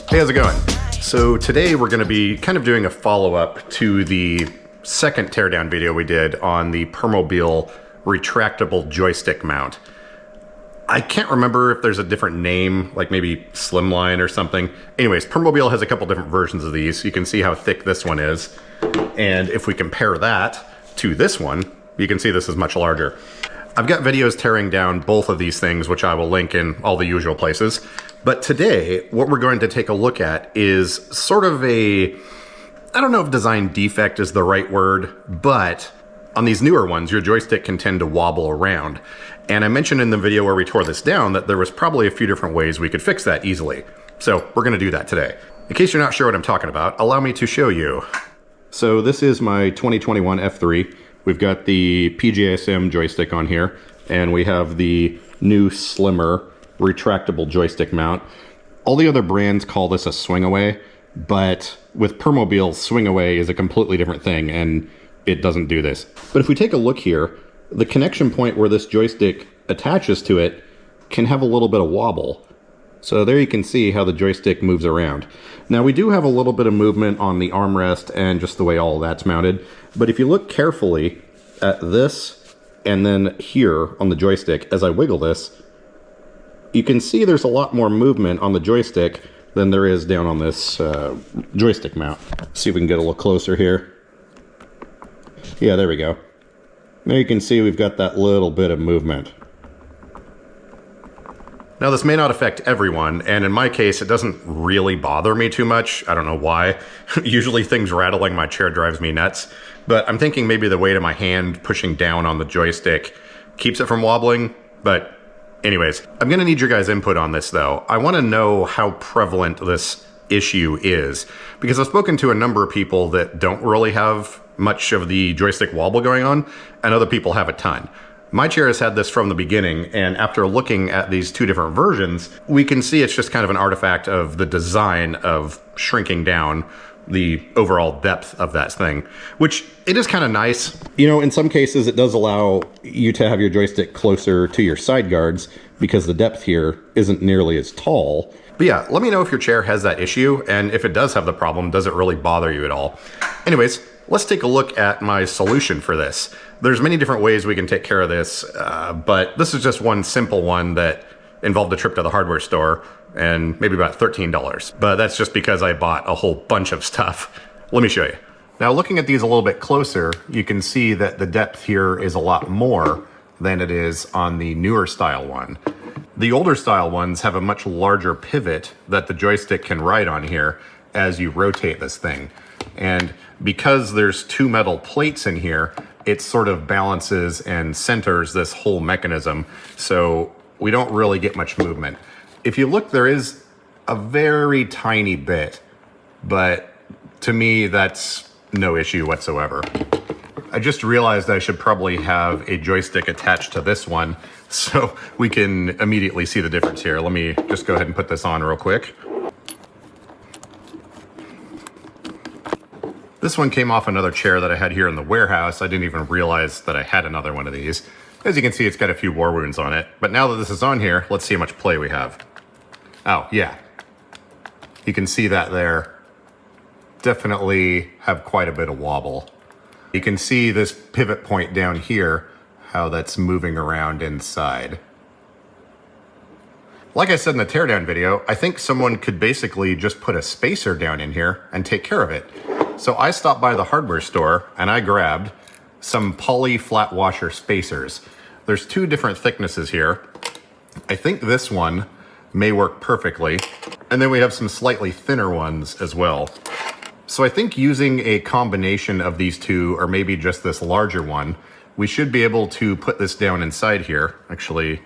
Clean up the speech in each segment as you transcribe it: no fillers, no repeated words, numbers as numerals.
Hey, how's it going? So today we're going to be kind of doing a follow-up to the second teardown video we did on the permobil retractable joystick mount. I can't remember if there's a different name, like maybe slimline or something. Anyways, permobil has a couple different versions of these. You can see how thick this one is. And if we compare that to this one, you can see this is much larger. I've got videos tearing down both of these things, which I will link in all the usual places. But today, what we're going to take a look at is sort of a, I don't know if design defect is the right word, but on these newer ones, your joystick can tend to wobble around. And I mentioned in the video where we tore this down that there was probably a few different ways we could fix that easily. So we're going to do that today. In case you're not sure what I'm talking about, allow me to show you. So this is my 2021 F3. We've got the PGSM joystick on here, and we have the new slimmer retractable joystick mount. All the other brands call this a swing away, but with permobil, swing away is a completely different thing, and it doesn't do this. But if we take a look here, the connection point where this joystick attaches to it can have a little bit of wobble. So there you can see how the joystick moves around. Now we do have a little bit of movement on the armrest and just the way all of that's mounted, but if you look carefully at this and then here on the joystick, as I wiggle this, you can see there's a lot more movement on the joystick than there is down on this joystick mount. See if we can get a little closer here. Yeah, there we go. Now you can see we've got that little bit of movement. Now this may not affect everyone, and in my case it doesn't really bother me too much. I don't know why. Usually things rattling my chair drives me nuts, but I'm thinking maybe the weight of my hand pushing down on the joystick keeps it from wobbling. But anyways, I'm gonna need your guys' input on this though. I wanna know how prevalent this issue is, because I've spoken to a number of people that don't really have much of the joystick wobble going on, and other people have a ton. My chair has had this from the beginning, and after looking at these two different versions, we can see it's just kind of an artifact of the design of shrinking down the overall depth of that thing, which it is kind of nice. You know, in some cases it does allow you to have your joystick closer to your side guards because the depth here isn't nearly as tall. But yeah, let me know if your chair has that issue, and if it does have the problem, does it really bother you at all? Anyways, let's take a look at my solution for this. There's many different ways we can take care of this, but this is just one simple one that involved a trip to the hardware store and maybe about $13. But that's just because I bought a whole bunch of stuff. Let me show you. Now looking at these a little bit closer, you can see that the depth here is a lot more than it is on the newer style one. The older style ones have a much larger pivot that the joystick can ride on here as you rotate this thing. And because there's two metal plates in here, it sort of balances and centers this whole mechanism, so we don't really get much movement. If you look, there is a very tiny bit, but to me, that's no issue whatsoever. I just realized I should probably have a joystick attached to this one so we can immediately see the difference here. Let me just go ahead and put this on real quick. This one came off another chair that I had here in the warehouse. I didn't even realize that I had another one of these. As you can see, it's got a few war wounds on it. But now that this is on here, let's see how much play we have. Oh, yeah. You can see that there. Definitely have quite a bit of wobble. You can see this pivot point down here, how that's moving around inside. Like I said in the teardown video, I think someone could basically just put a spacer down in here and take care of it. So I stopped by the hardware store and I grabbed some poly flat washer spacers. There's two different thicknesses here. I think this one may work perfectly. And then we have some slightly thinner ones as well. So I think using a combination of these two, or maybe just this larger one, we should be able to put this down inside here. Actually,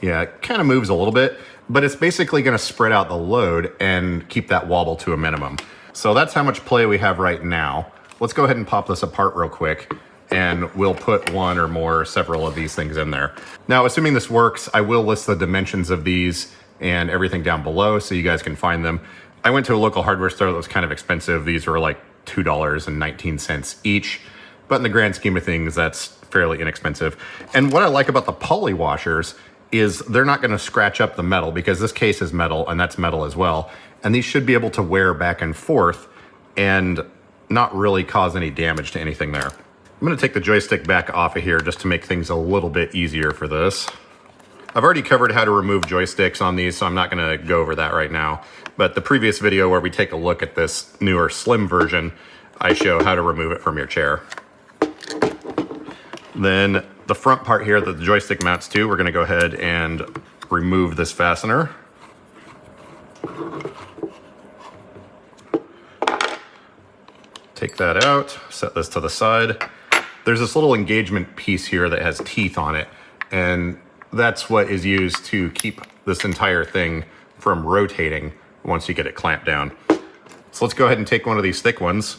yeah, it kind of moves a little bit, but it's basically gonna spread out the load and keep that wobble to a minimum. So that's how much play we have right now. Let's go ahead and pop this apart real quick, and we'll put one or more, several of these things in there. Now, assuming this works, I will list the dimensions of these and everything down below so you guys can find them. I went to a local hardware store that was kind of expensive. These were like $2.19 each, but in the grand scheme of things, that's fairly inexpensive. And what I like about the poly washers is they're not going to scratch up the metal because this case is metal and that's metal as well. And these should be able to wear back and forth and not really cause any damage to anything there. I'm going to take the joystick back off of here just to make things a little bit easier for this. I've already covered how to remove joysticks on these, so I'm not going to go over that right now. But the previous video where we take a look at this newer slim version, I show how to remove it from your chair. Then the front part here that the joystick mounts to, we're going to go ahead and remove this fastener. Take that out, set this to the side. There's this little engagement piece here that has teeth on it, and that's what is used to keep this entire thing from rotating once you get it clamped down. So let's go ahead and take one of these thick ones,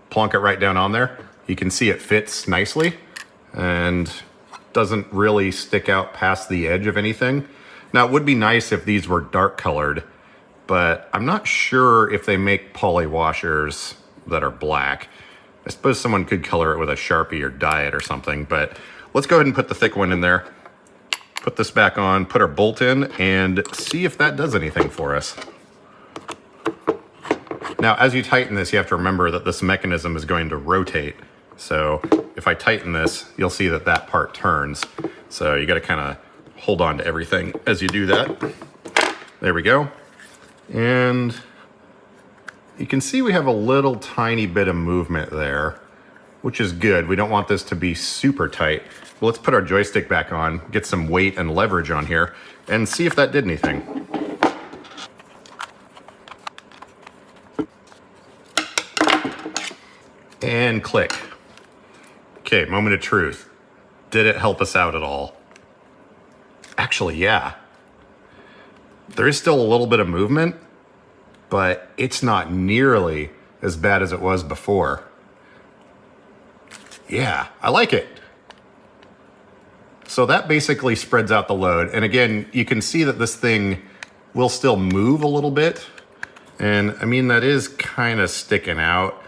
plonk it right down on there. You can see it fits nicely and doesn't really stick out past the edge of anything. Now, it would be nice if these were dark colored, but I'm not sure if they make poly washers that are black. I suppose someone could color it with a Sharpie or dye it or something, but let's go ahead and put the thick one in there. Put this back on, put our bolt in, and see if that does anything for us. Now, as you tighten this, you have to remember that this mechanism is going to rotate. So if I tighten this, you'll see that that part turns. So you got to kind of hold on to everything as you do that. There we go. And you can see we have a little tiny bit of movement there, which is good. We don't want this to be super tight. Well, let's put our joystick back on, get some weight and leverage on here, and see if that did anything. And click. Okay, moment of truth. Did it help us out at all? Actually, yeah. There is still a little bit of movement, but it's not nearly as bad as it was before. Yeah, I like it. So that basically spreads out the load. And again, you can see that this thing will still move a little bit. And I mean, that is kind of sticking out.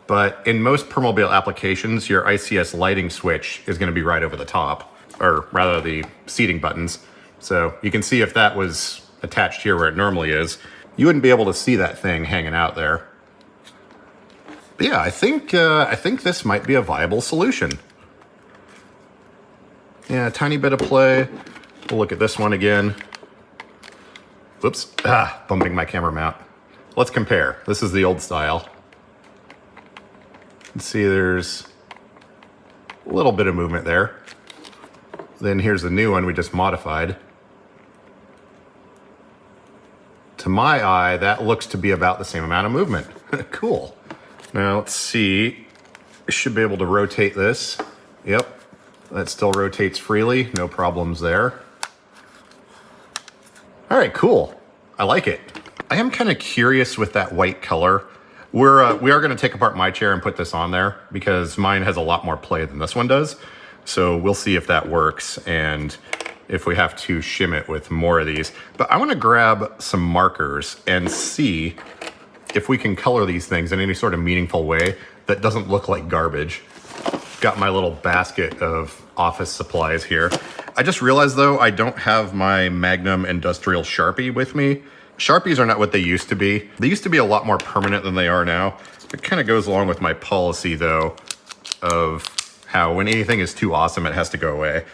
But in most permobil applications, your ICS lighting switch is going to be right over the top, or rather the seating buttons. So you can see if that was attached here where it normally is, you wouldn't be able to see that thing hanging out there. But yeah, I think this might be a viable solution. Yeah, a tiny bit of play. We'll look at this one again. Whoops, bumping my camera mount. Let's compare. This is the old style. Let's see, there's a little bit of movement there. Then here's the new one we just modified. To my eye, that looks to be about the same amount of movement. Cool. Now let's see, I should be able to rotate this. Yep, that still rotates freely, no problems there. All right, cool. I like it. I am kind of curious with that white color. We are going to take apart my chair and put this on there because mine has a lot more play than this one does. So we'll see if that works and if we have to shim it with more of these. But I want to grab some markers and see if we can color these things in any sort of meaningful way that doesn't look like garbage. Got my little basket of office supplies here. I just realized though, I don't have my Magnum Industrial Sharpie with me. Sharpies are not what they used to be. They used to be a lot more permanent than they are now. It kind of goes along with my policy though, of how when anything is too awesome, it has to go away.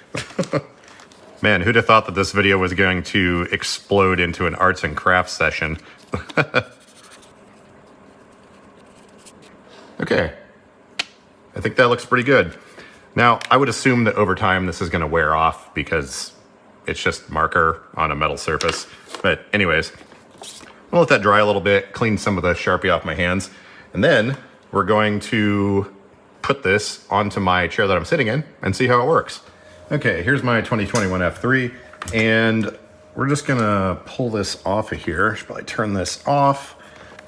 Man, who'd have thought that this video was going to explode into an arts and crafts session? Okay, I think that looks pretty good. Now, I would assume that over time this is gonna wear off because it's just marker on a metal surface. But anyways, I'll let that dry a little bit, clean some of the Sharpie off my hands, and then we're going to put this onto my chair that I'm sitting in and see how it works. Okay, here's my 2021 F3, and we're just gonna pull this off of here. I should probably turn this off.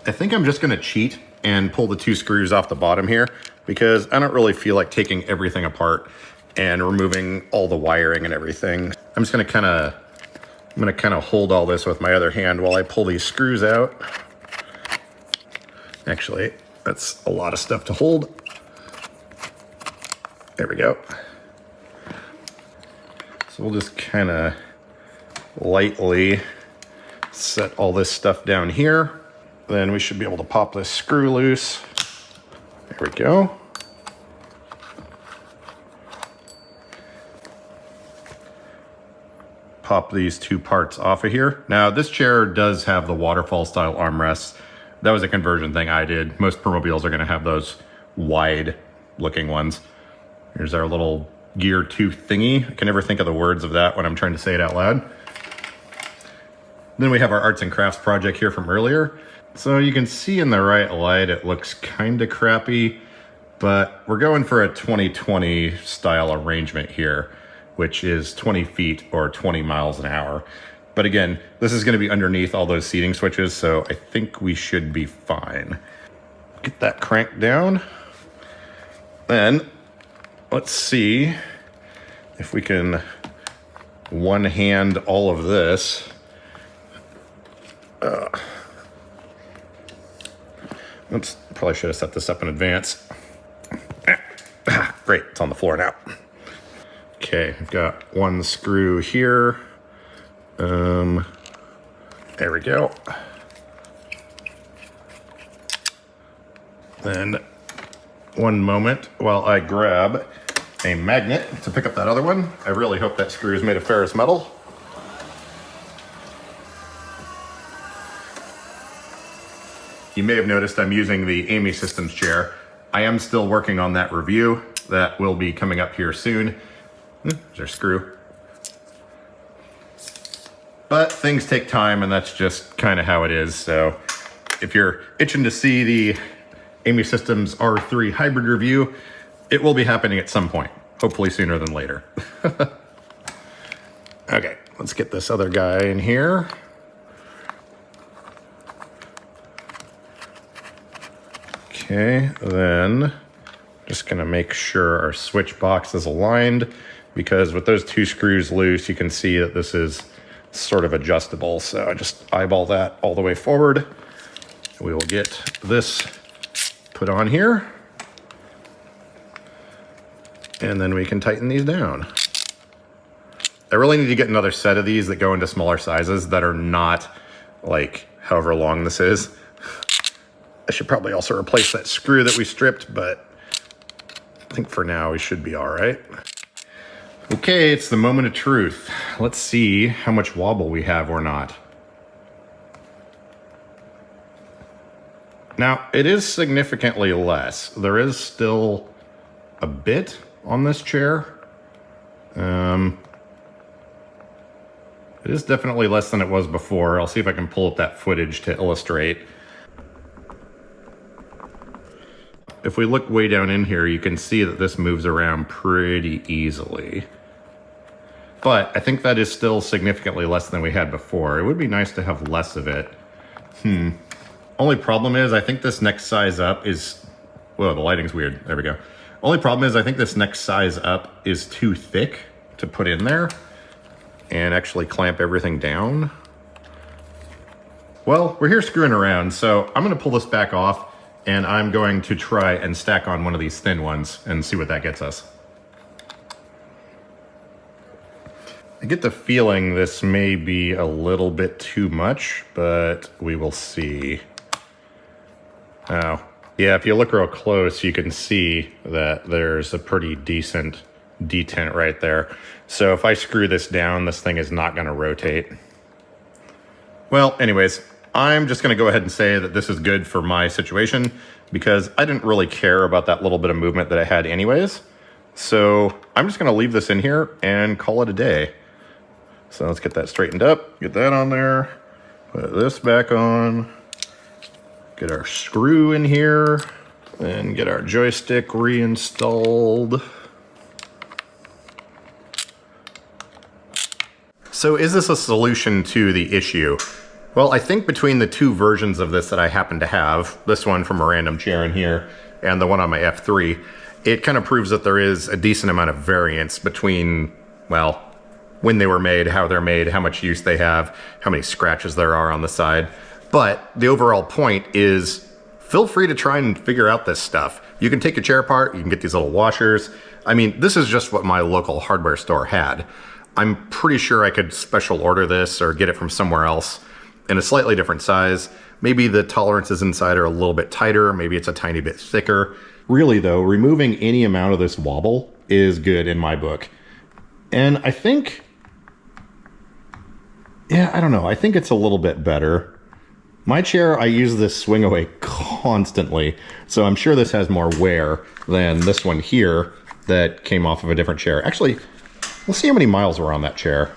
I think I'm just gonna cheat and pull the 2 screws off the bottom here because I don't really feel like taking everything apart and removing all the wiring and everything. I'm just gonna kind of hold all this with my other hand while I pull these screws out. Actually, that's a lot of stuff to hold. There we go. So we'll just kind of lightly set all this stuff down here. Then we should be able to pop this screw loose. There we go. Pop these two parts off of here. Now this chair does have the waterfall style armrests. That was a conversion thing I did. Most permobiles are gonna have those wide looking ones. Here's our little gear tooth thingy. I can never think of the words of that when I'm trying to say it out loud. Then we have our arts and crafts project here from earlier. So you can see in the right light, it looks kind of crappy, but we're going for a 2020 style arrangement here, which is 20 feet or 20 miles an hour. But again, this is going to be underneath all those seating switches, so I think we should be fine. Get that cranked down. Then let's see if we can one hand all of this. Oops, probably should have set this up in advance. Great, it's on the floor now. Okay, I've got one screw here. There we go. Then one moment while I grab a magnet to pick up that other one. I really hope that screw is made of ferrous metal. You may have noticed I'm using the Amy Systems chair. I am still working on that review. That will be coming up here soon. There's our screw. But things take time, and that's just kind of how it is. So if you're itching to see the Amy Systems R3 hybrid review, it will be happening at some point, hopefully sooner than later. Okay, let's get this other guy in here. Okay, then just gonna make sure our switch box is aligned, because with those two screws loose, you can see that this is sort of adjustable. So I just eyeball that all the way forward. We will get this put on here, and then we can tighten these down. I really need to get another set of these that go into smaller sizes that are not like however long this is. I should probably also replace that screw that we stripped, but I think for now we should be all right. Okay, it's the moment of truth. Let's see how much wobble we have or not. Now, it is significantly less. There is still a bit on this chair. It is definitely less than it was before. I'll see if I can pull up that footage to illustrate. If we look way down in here, you can see that this moves around pretty easily. But I think that is still significantly less than we had before. It would be nice to have less of it. Only problem is I think this next size up is, whoa, the lighting's weird. There we go. Only problem is I think this next size up is too thick to put in there and actually clamp everything down. Well, we're here screwing around, so I'm gonna pull this back off, and I'm going to try and stack on one of these thin ones and see what that gets us. I get the feeling this may be a little bit too much, but we will see. Oh, yeah, if you look real close, you can see that there's a pretty decent detent right there. So if I screw this down, this thing is not gonna rotate. Well, anyways, I'm just gonna go ahead and say that this is good for my situation because I didn't really care about that little bit of movement that I had anyways. So I'm just gonna leave this in here and call it a day. So let's get that straightened up, get that on there, put this back on, get our screw in here, and get our joystick reinstalled. So is this a solution to the issue? Well, I think between the two versions of this that I happen to have, this one from a random chair in here and the one on my F3, it kind of proves that there is a decent amount of variance between, well, when they were made, how they're made, how much use they have, how many scratches there are on the side. But the overall point is feel free to try and figure out this stuff. You can take your chair apart, you can get these little washers. I mean, this is just what my local hardware store had. I'm pretty sure I could special order this or get it from somewhere else in a slightly different size. Maybe the tolerances inside are a little bit tighter. Maybe it's a tiny bit thicker. Really though, removing any amount of this wobble is good in my book. And I think, yeah, I don't know. I think it's a little bit better. My chair, I use this swing away constantly. So I'm sure this has more wear than this one here that came off of a different chair. Actually, let's see how many miles were on that chair.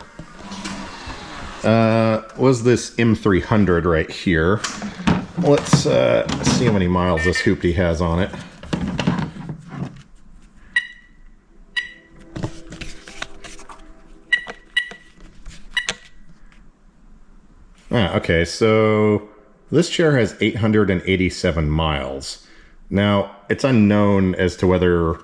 Was this M300 right here. Let's see how many miles this hoopty has on it. Okay, so this chair has 887 miles. Now, it's unknown as to whether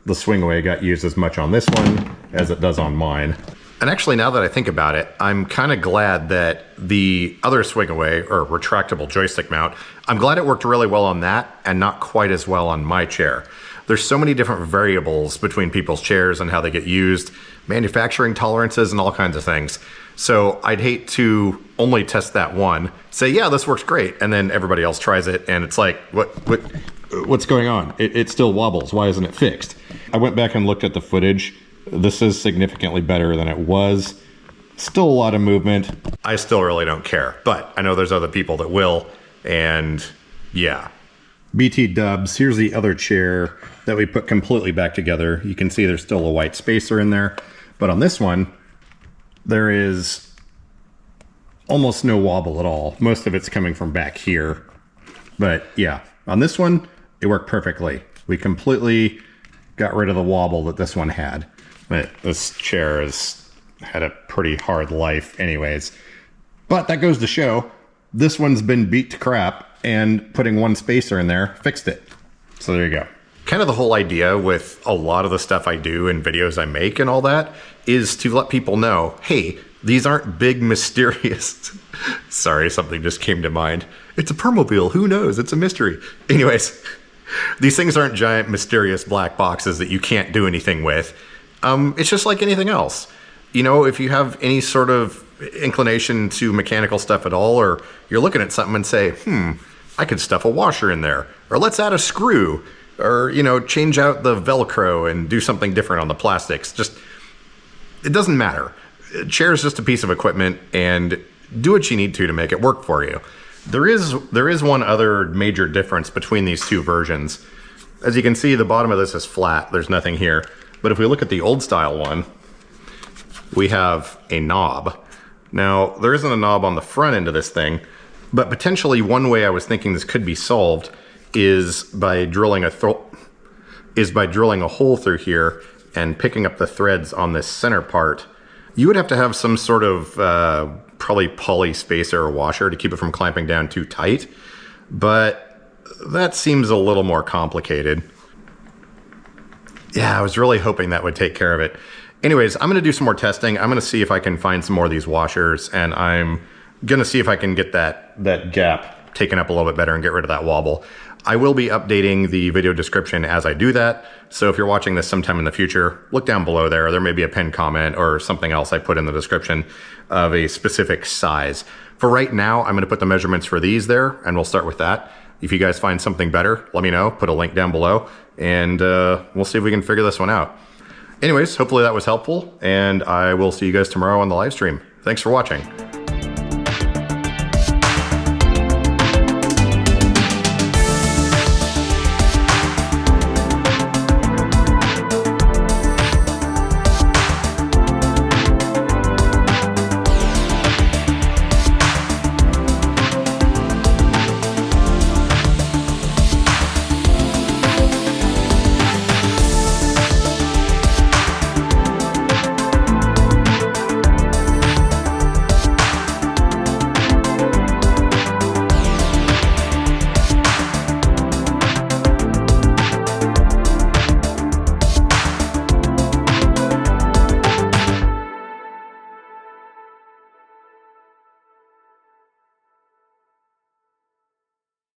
the swing away got used as much on this one as it does on mine. And actually, now that I think about it, I'm kind of glad that the other swing away or retractable joystick mount, I'm glad it worked really well on that and not quite as well on my chair. There's so many different variables between people's chairs and how they get used, manufacturing tolerances and all kinds of things. So I'd hate to only test that one, say, yeah, this works great, and then everybody else tries it and it's like, what's going on? It still wobbles. Why isn't it fixed? I went back and looked at the footage. This is significantly better than it was. Still a lot of movement. I still really don't care, but I know there's other people that will, and yeah. BT dubs, here's the other chair that we put completely back together. You can see there's still a white spacer in there, but on this one, there is almost no wobble at all. Most of it's coming from back here. But yeah, on this one, it worked perfectly. We completely got rid of the wobble that this one had. But this chair has had a pretty hard life anyways. But that goes to show, this one's been beat to crap, and putting one spacer in there fixed it. So there you go. Kind of the whole idea with a lot of the stuff I do and videos I make and all that is to let people know, hey, these aren't big mysterious... Sorry, something just came to mind. It's a permobil, who knows? It's a mystery. Anyways, these things aren't giant mysterious black boxes that you can't do anything with. It's just like anything else. You know, if you have any sort of inclination to mechanical stuff at all, or you're looking at something and say, I could stuff a washer in there, or let's add a screw, or, you know, change out the Velcro and do something different on the plastics. Just, it doesn't matter. A chair is just a piece of equipment, and do what you need to make it work for you. There is one other major difference between these two versions. As you can see, the bottom of this is flat. There's nothing here. But if we look at the old style one, we have a knob. Now, there isn't a knob on the front end of this thing, but potentially one way I was thinking this could be solved is by drilling a hole through here and picking up the threads on this center part. You would have to have some sort of probably poly spacer or washer to keep it from clamping down too tight, but that seems a little more complicated. Yeah, I was really hoping that would take care of it. Anyways, I'm gonna do some more testing. I'm gonna see if I can find some more of these washers, and I'm gonna see if I can get that gap taken up a little bit better and get rid of that wobble. I will be updating the video description as I do that. So if you're watching this sometime in the future, look down below there. There may be a pinned comment or something else I put in the description of a specific size. For right now, I'm gonna put the measurements for these there, and we'll start with that. If you guys find something better, let me know, put a link down below, and we'll see if we can figure this one out. Anyways, hopefully that was helpful, and I will see you guys tomorrow on the live stream. Thanks for watching.